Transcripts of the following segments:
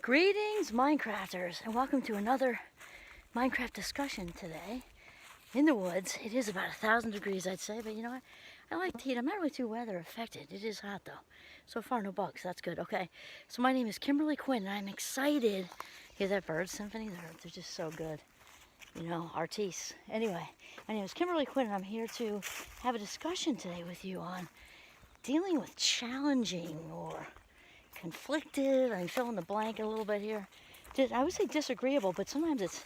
Greetings, Minecrafters, and welcome to another Minecraft discussion today. In the woods, it is about 1,000 degrees, I'd say, but you know what? I like the heat. I'm not really too weather affected. It is hot, though. So far, no bugs. That's good. Okay, so my name is Kimberly Quinn, and I'm excited. Hear that bird symphony? They're just so good. You know, artistes. Anyway, my name is Kimberly Quinn, and I'm here to have a discussion today with you on dealing with challenging or conflicted, I mean, fill in the blank a little bit here. I would say disagreeable, but sometimes it's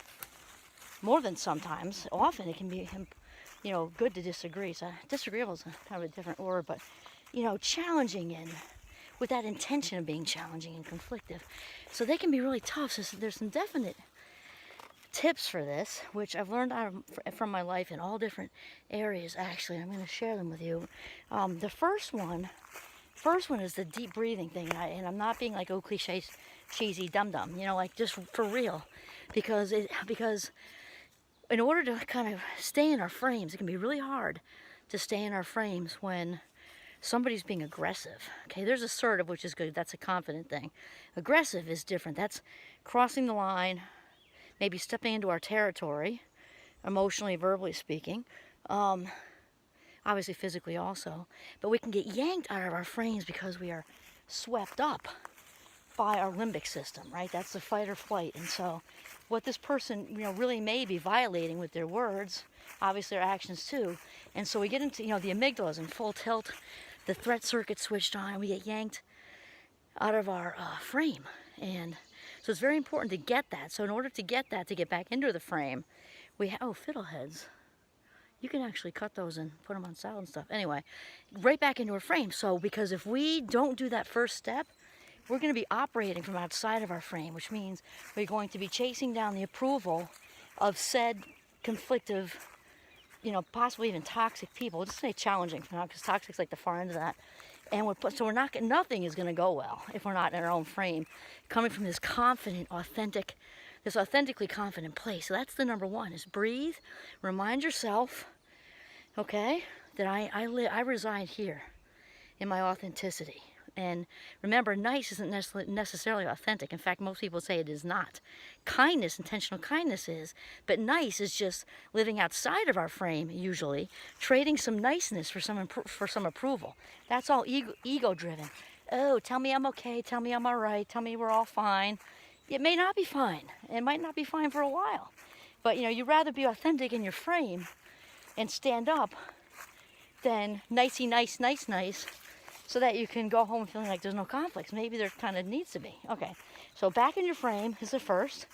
more than sometimes. Often it can be, you know, good to disagree. So disagreeable is kind of a different word, but, you know, challenging and with that intention of being challenging and conflictive. So they can be really tough. So there's some definite tips for this, which I've learned from my life in all different areas, actually. I'm going to share them with you. The first one is the deep breathing thing, and I'm not being like, oh, cliche, cheesy, dum-dum, you know, like just for real, because in order to kind of stay in our frames, it can be really hard to stay in our frames when somebody's being aggressive. Okay, there's assertive, which is good. That's a confident thing. Aggressive is different. That's crossing the line, maybe stepping into our territory, emotionally, verbally speaking. Obviously physically also, but we can get yanked out of our frames because we are swept up by our limbic system, right? That's the fight or flight. And so what this person, you know, really may be violating with their words, obviously their actions too. And so we get into, you know, the amygdala is in full tilt, the threat circuit switched on, and we get yanked out of our frame. And so it's very important to get that. So in order to get that, to get back into the frame, we have, oh, fiddleheads. You can actually cut those and put them on salad and stuff. Anyway, right back into a frame. So, because if we don't do that first step, we're going to be operating from outside of our frame, which means we're going to be chasing down the approval of said conflictive, you know, possibly even toxic people. We'll just say challenging for now, because toxic's like the far end of that. And nothing is going to go well if we're not in our own frame, coming from this confident, this authentically confident place. So that's the number one, is breathe. Remind yourself, okay, that I reside here in my authenticity. And remember, nice isn't necessarily authentic. In fact, most people say it is not. Kindness, intentional kindness is, but nice is just living outside of our frame, usually, trading some niceness for some approval. That's all ego-driven. Oh, tell me I'm okay, tell me I'm all right, tell me we're all fine. It may not be fine. It might not be fine for a while. But, you know, you'd rather be authentic in your frame and stand up than nicey nice, so that you can go home feeling like there's no conflicts. Maybe there kind of needs to be. Okay, so back in your frame is the first.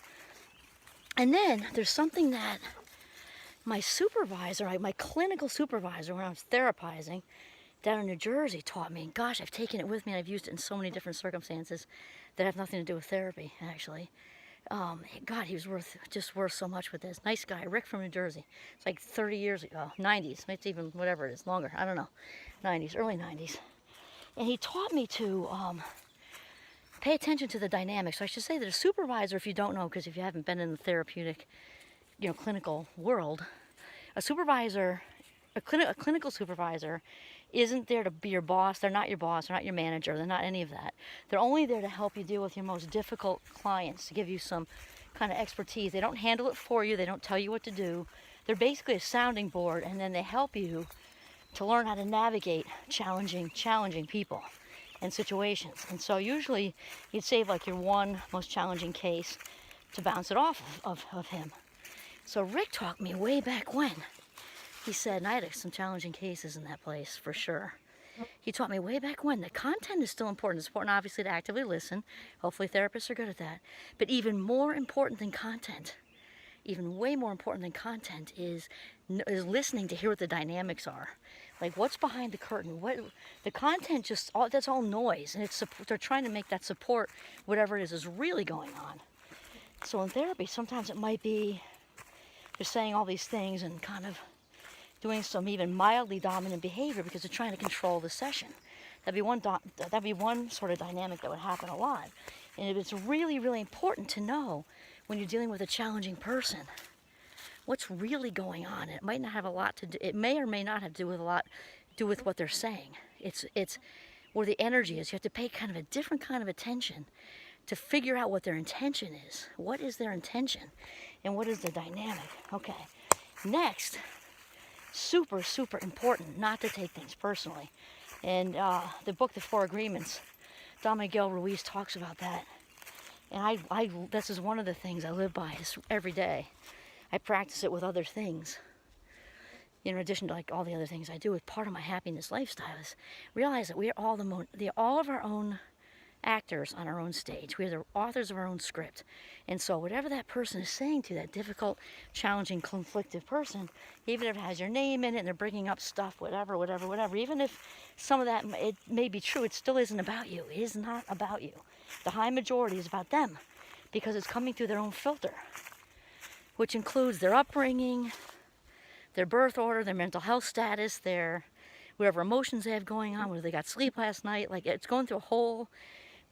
And then there's something that my supervisor, my clinical supervisor, when I was therapizing down in New Jersey, taught me. And gosh, I've taken it with me and I've used it in so many different circumstances that have nothing to do with therapy, actually. God, he was worth so much with this. Nice guy, Rick from New Jersey. It's like 30 years ago, 90s, maybe even whatever it is, longer, I don't know, 90s, early 90s. And he taught me to pay attention to the dynamics. So I should say that a supervisor, if you don't know, because if you haven't been in the therapeutic, you know, clinical world, a clinical supervisor isn't there to be your boss. They're not your boss. They're not your manager. They're not any of that. They're only there to help you deal with your most difficult clients, to give you some kind of expertise. They don't handle it for you. They don't tell you what to do. They're basically a sounding board, and then they help you to learn how to navigate challenging people and situations. And so usually you'd save like your one most challenging case to bounce it off of him. So Rick taught me way back when. He said, and I had some challenging cases in that place for sure. He taught me way back when that content is still important. It's important, obviously, to actively listen. Hopefully therapists are good at that. But even more important than content, even way more important than content, is listening to hear what the dynamics are. Like, what's behind the curtain? What the content, that's all noise, and they're trying to make that support whatever it is really going on. So in therapy, sometimes it might be they're saying all these things and kind of doing some even mildly dominant behavior because they're trying to control the session. That'd be one sort of dynamic that would happen a lot. And it's really, really important to know when you're dealing with a challenging person what's really going on. It might not have a lot to do. It may or may not have to do with what they're saying. It's where the energy is. You have to pay kind of a different kind of attention to figure out what their intention is. What is their intention? And what is the dynamic? Okay. Next, super, super important not to take things personally. And the book, The Four Agreements, Don Miguel Ruiz talks about that. And this is one of the things I live by every day. I practice it with other things. In addition to like all the other things I do, with part of my happiness lifestyle is realize that we are all of our own actors on our own stage. We are the authors of our own script. And so whatever that person is saying to that difficult, challenging, conflicted person, even if it has your name in it and they're bringing up stuff, whatever, even if some of that, it may be true, it still isn't about you. It is not about you. The high majority is about them because it's coming through their own filter, which includes their upbringing, their birth order, their mental health status, their whatever emotions they have going on, whether they got sleep last night. Like, it's going through a whole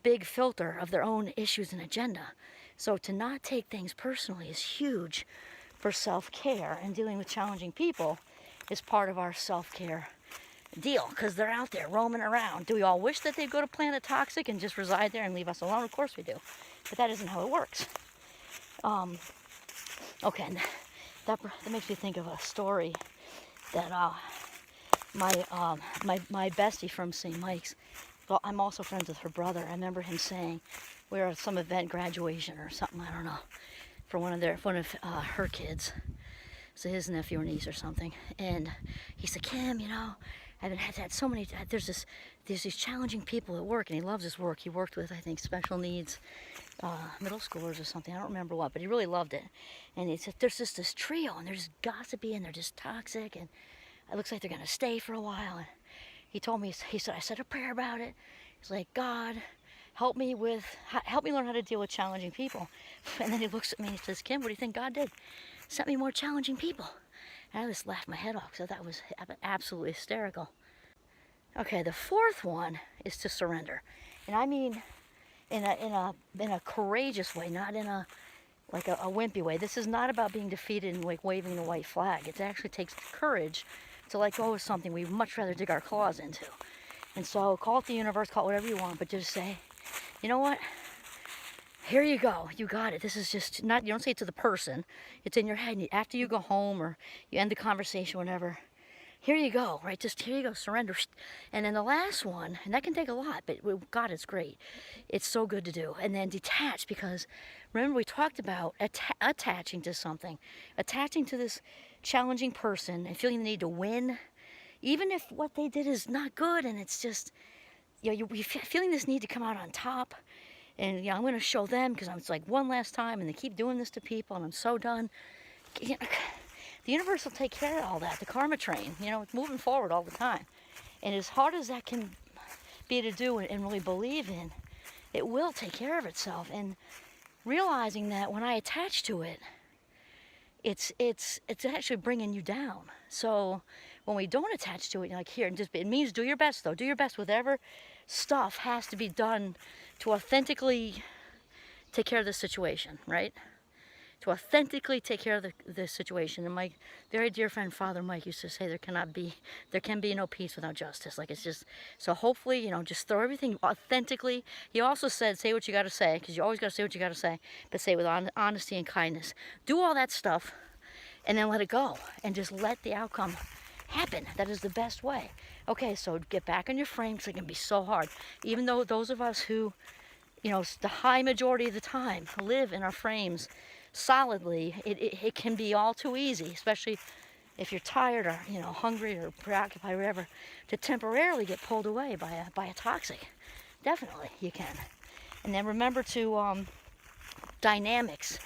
big filter of their own issues and agenda. So to not take things personally is huge for self-care, and dealing with challenging people is part of our self-care deal, because they're out there roaming around. Do we all wish that they'd go to Planet Toxic and just reside there and leave us alone? Of course we do, but that isn't how it works. Okay, and that makes me think of a story that my bestie from St. Mike's, well, I'm also friends with her brother. I remember him saying, we were at some event, graduation or something, I don't know, for one of her kids, so his nephew or niece or something. And he said, Kim, you know, I've had so many, there's these challenging people at work, and he loves his work. He worked with, I think, special needs middle schoolers or something. I don't remember what, but he really loved it. And he said, there's just this trio, and they're just gossipy, and they're just toxic, and it looks like they're going to stay for a while. And he told me, he said, I said a prayer about it. He's like, God, help me learn how to deal with challenging people. And then he looks at me and he says, Kim, what do you think God did? Sent me more challenging people. And I just laughed my head off, so that was absolutely hysterical. Okay, the fourth one is to surrender. And I mean in a courageous way, not in a wimpy way. This is not about being defeated and like waving the white flag. It actually takes courage to let go of something we'd much rather dig our claws into. And so call it the universe, call it whatever you want, but just say, you know what? Here you go. You got it. This is just not, you don't say it to the person. It's in your head. And after you go home or you end the conversation, whatever, here you go, right? Just here you go, surrender. And then the last one, and that can take a lot, but God, it's great. It's so good to do. And then detach, because remember we talked about attaching to something, attaching to this challenging person and feeling the need to win, even if what they did is not good, and it's just, you know, you're feeling this need to come out on top. And, you know, I'm going to show them because it's like one last time, and they keep doing this to people, and I'm so done. You know, the universe will take care of all that. The karma train, you know, it's moving forward all the time. And as hard as that can be to do and really believe in, it will take care of itself. And realizing that when I attach to it, it's actually bringing you down. So when we don't attach to it, you're like, here, and it means do your best, though. Do your best. Whatever stuff has to be done to authentically take care of the situation, right? To authentically take care of the situation. And my very dear friend, Father Mike, used to say there can be no peace without justice. Like, it's just, so hopefully, you know, just throw everything authentically. He also said, say what you got to say, because you always got to say what you got to say, but say it with honesty and kindness. Do all that stuff, and then let it go, and just let the outcome happen. That is the best way. Okay, so get back on your frame, because it can be so hard. Even though those of us who, you know, the high majority of the time live in our frames solidly, it can be all too easy, especially if you're tired or, you know, hungry or preoccupied or whatever, to temporarily get pulled away by a toxic. Definitely, you can. And then remember to dynamics.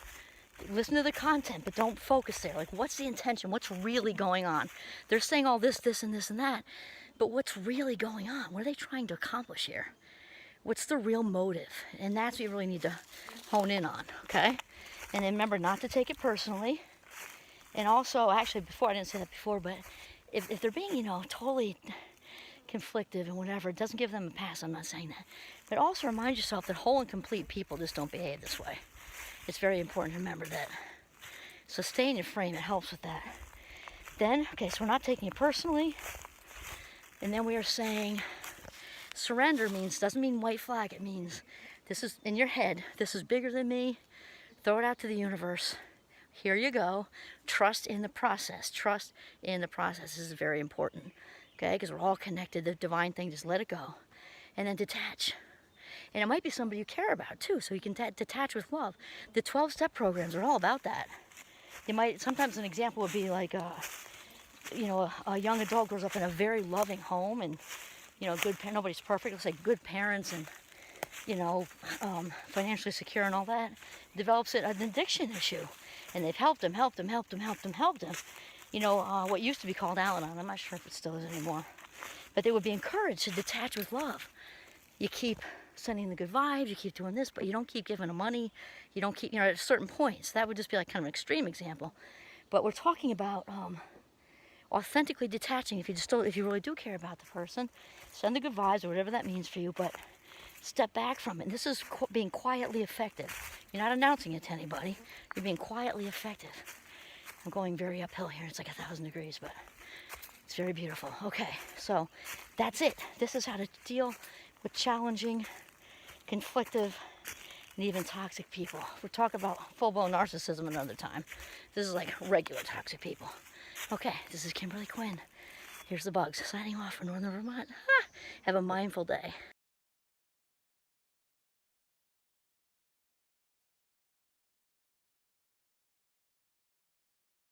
Listen to the content, but don't focus there. Like, what's the intention? What's really going on? They're saying all this, this, and this, and that, but what's really going on? What are they trying to accomplish here? What's the real motive? And that's what you really need to hone in on, okay? And then remember not to take it personally. And also, actually, I didn't say that before, but if they're being, you know, totally conflictive and whatever, it doesn't give them a pass. I'm not saying that. But also remind yourself that whole and complete people just don't behave this way. It's very important to remember that. So stay in your frame. It helps with that. Then, okay, so we're not taking it personally. And then we are saying surrender doesn't mean white flag. It means This is in your head. This is bigger than me. Throw it out to the universe. Here you go. Trust in the process. Trust in the process. This is very important. Okay? Because we're all connected. The divine thing, just let it go. And then detach. And it might be somebody you care about too, so you can detach with love. The 12-step programs are all about that. You might, sometimes an example would be like, a young adult grows up in a very loving home and, good, nobody's perfect. Let's say good parents and, financially secure and all that, develops an addiction issue. And they've helped him. What used to be called Al-Anon, I'm not sure if it still is anymore. But they would be encouraged to detach with love. You keep sending the good vibes, you keep doing this, but you don't keep giving them money. You don't keep, at certain points. That would just be like kind of an extreme example. But we're talking about authentically detaching. If you really do care about the person, send the good vibes or whatever that means for you, but step back from it. And this is being quietly effective. You're not announcing it to anybody. You're being quietly effective. I'm going very uphill here. It's like 1,000 degrees, but it's very beautiful. Okay, so that's it. This is how to deal with challenging, conflictive, and even toxic people. We'll talk about full-blown narcissism another time. This is like regular toxic people. Okay, this is Kimberly Quinn. Here's the bugs signing off from Northern Vermont. Have a mindful day.